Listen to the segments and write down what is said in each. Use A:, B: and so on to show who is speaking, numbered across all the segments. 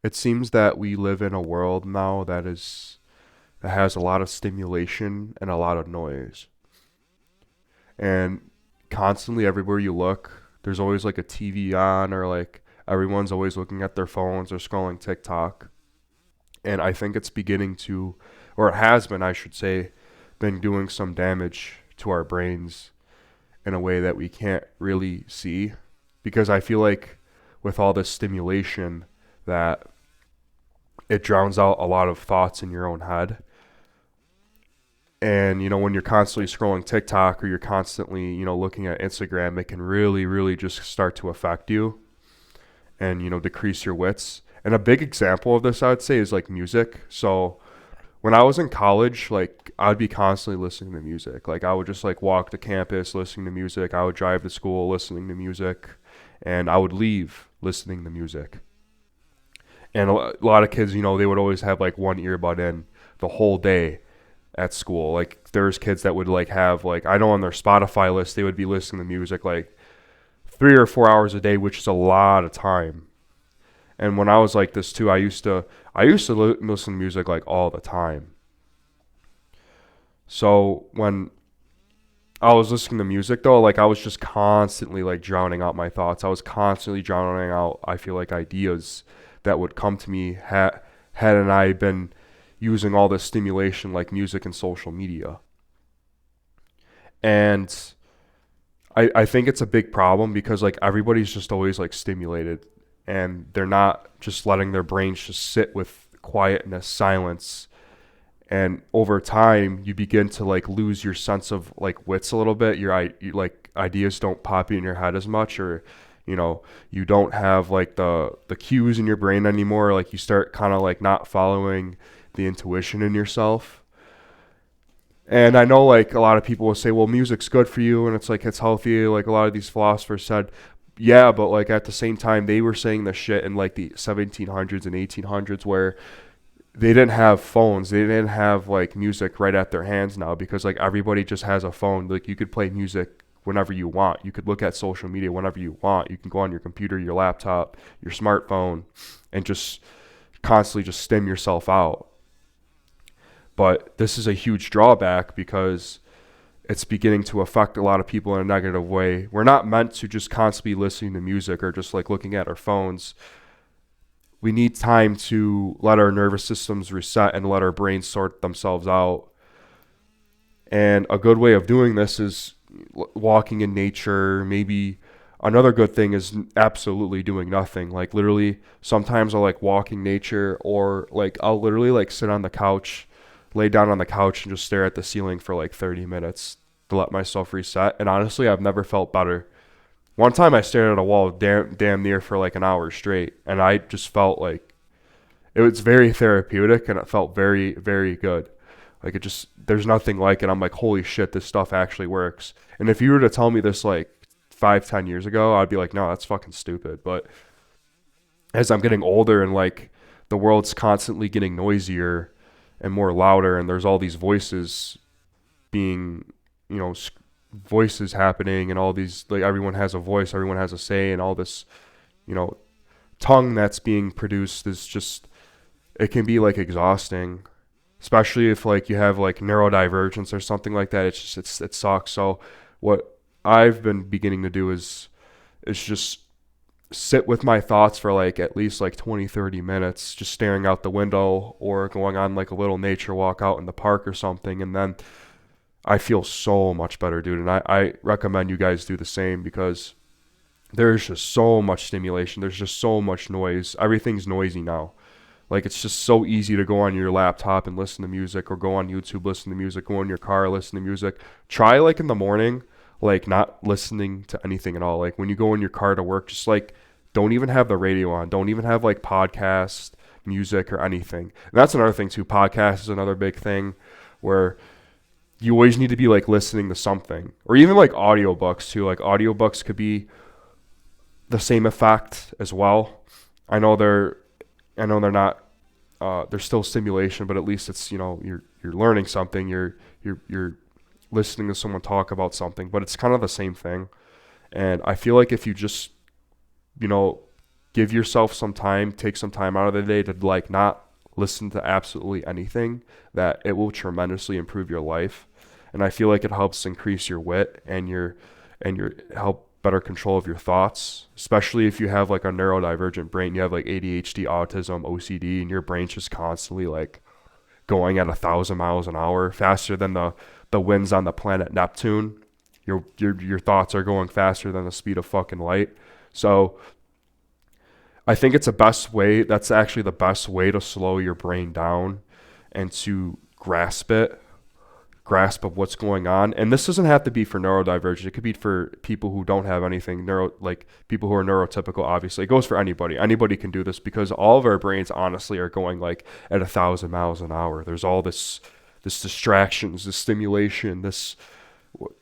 A: It seems that we live in a world now that has a lot of stimulation and a lot of noise. And constantly everywhere you look, there's always like a TV on or like everyone's always looking at their phones or scrolling TikTok. And I think it's beginning to, or it has been, I should say, been doing some damage to our brains in a way that we can't really see. Because I feel like with all this stimulation, that it drowns out a lot of thoughts in your own head. And when you're constantly scrolling TikTok or you're constantly looking at Instagram, it can really really just start to affect you and decrease your wits. And a big example of this, I would say, is like music. So when I was in college, like I'd be constantly listening to music. Like I would just like walk to campus listening to music. I would drive to school listening to music, and I would leave listening to music. And a lot of kids, they would always have like one earbud in the whole day at school. Like there's kids that would like have like, I know on their Spotify list they would be listening to music like 3 or 4 hours a day, which is a lot of time. And when I was like this too, I used to listen to music like all the time. So when I was listening to music though, like I was just constantly like drowning out my thoughts. I was constantly drowning out, I feel like, ideas that would come to me had and I been using all this stimulation like music and social media. And I think it's a big problem because like everybody's just always like stimulated, and they're not just letting their brains just sit with quietness, silence. And over time you begin to like lose your sense of like wits a little bit. Like ideas don't pop in your head as much, or you don't have like the cues in your brain anymore. Like you start kind of like not following the intuition in yourself. And I know like a lot of people will say, well, music's good for you and it's like it's healthy. Like a lot of these philosophers said, yeah, but like at the same time, they were saying this shit in like the 1700s and 1800s where they didn't have phones. They didn't have like music right at their hands now because like everybody just has a phone. Like you could play music whenever you want. You could look at social media whenever you want. You can go on your computer, your laptop, your smartphone, and just constantly just stim yourself out. But this is a huge drawback because it's beginning to affect a lot of people in a negative way. We're not meant to just constantly be listening to music or just like looking at our phones. We need time to let our nervous systems reset and let our brains sort themselves out. And a good way of doing this is walking in nature. Maybe another good thing is absolutely doing nothing. Like literally, sometimes I'll like walking nature, or like I'll literally like sit on the couch, lay down on the couch and just stare at the ceiling for like 30 minutes to let myself reset. And honestly, I've never felt better. One time I stared at a wall damn near for like an hour straight, and I just felt like it was very therapeutic and it felt very, very good. Like it just, there's nothing like it. I'm like, holy shit, this stuff actually works. And if you were to tell me this like 5, 10 years ago, I'd be like, no, that's fucking stupid. But as I'm getting older and like the world's constantly getting noisier and more louder, and there's all these voices being, you know, voices happening, and all these, like, everyone has a voice, everyone has a say, and all this, you know, tongue that's being produced is just, it can be like exhausting, especially if like you have like neurodivergence or something like that. It's just, it sucks. So what I've been beginning to do is just sit with my thoughts for like at least like 20, 30 minutes, just staring out the window or going on like a little nature walk out in the park or something. And then I feel so much better, dude. And I recommend you guys do the same because there's just so much stimulation. There's just so much noise. Everything's noisy now. Like it's just so easy to go on your laptop and listen to music, or go on YouTube, listen to music, go in your car, listen to music. Try like in the morning, like not listening to anything at all. Like when you go in your car to work, just like don't even have the radio on. Don't even have like podcast music or anything. And that's another thing too. Podcast is another big thing where you always need to be like listening to something, or even like audiobooks too. Like audiobooks could be the same effect as well. I know they're I know they're not they're still stimulation, but at least it's, you know, you're learning something, you're listening to someone talk about something, but it's kind of the same thing. And I feel like if you just, you know, give yourself some time, take some time out of the day to like not listen to absolutely anything, that it will tremendously improve your life. And I feel like it helps increase your wit and your help better control of your thoughts, especially if you have like a neurodivergent brain. You have like ADHD, autism, OCD, and your brain's just constantly like going at 1,000 miles an hour, faster than the winds on the planet Neptune. Your thoughts are going faster than the speed of fucking light. So I think it's the best way. That's actually the best way to slow your brain down and to grasp of what's going on. And this doesn't have to be for neurodivergent. It could be for people who don't have anything like people who are neurotypical. Obviously, it goes for anybody. Anybody can do this because all of our brains, honestly, are going like at 1,000 miles an hour. There's all this distractions, this stimulation, this,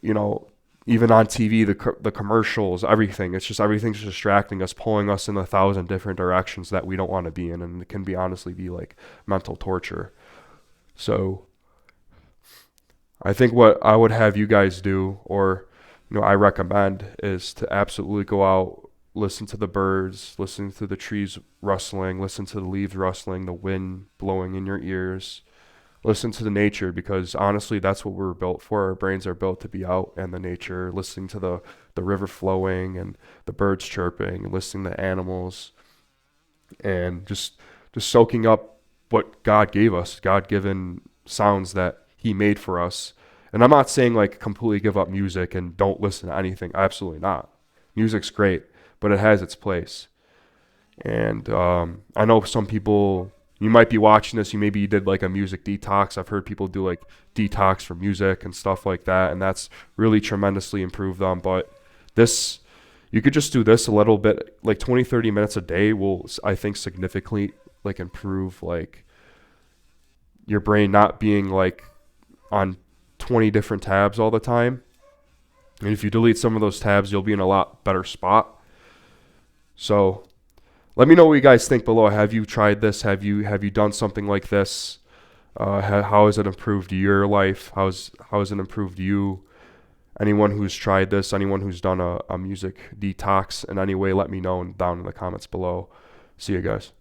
A: you know, even on TV, the commercials, everything. It's just everything's distracting us, pulling us in 1,000 different directions that we don't want to be in, and it can be honestly be like mental torture. So I think what I would have you guys do, or I recommend, is to absolutely go out, listen to the birds, listen to the trees rustling, listen to the leaves rustling, the wind blowing in your ears. Listen to the nature, because honestly, that's what we're built for. Our brains are built to be out in the nature, listening to the river flowing and the birds chirping, and listening to animals, and just soaking up what God gave us, God-given sounds that He made for us. And I'm not saying like completely give up music and don't listen to anything. Absolutely not. Music's great, but it has its place. And I know some people, you might be watching this, maybe you did like a music detox. I've heard people do like detox from music and stuff like that, and that's really tremendously improved them. But this, you could just do this a little bit, like 20, 30 minutes a day will, I think, significantly like improve like your brain not being like on 20 different tabs all the time. And if you delete some of those tabs, you'll be in a lot better spot. So let me know what you guys think below. Have you tried this? Have you done something like this? How has it improved your life? How has it improved you? Anyone who's tried this, anyone who's done a music detox in any way, let me know down in the comments below. See you guys.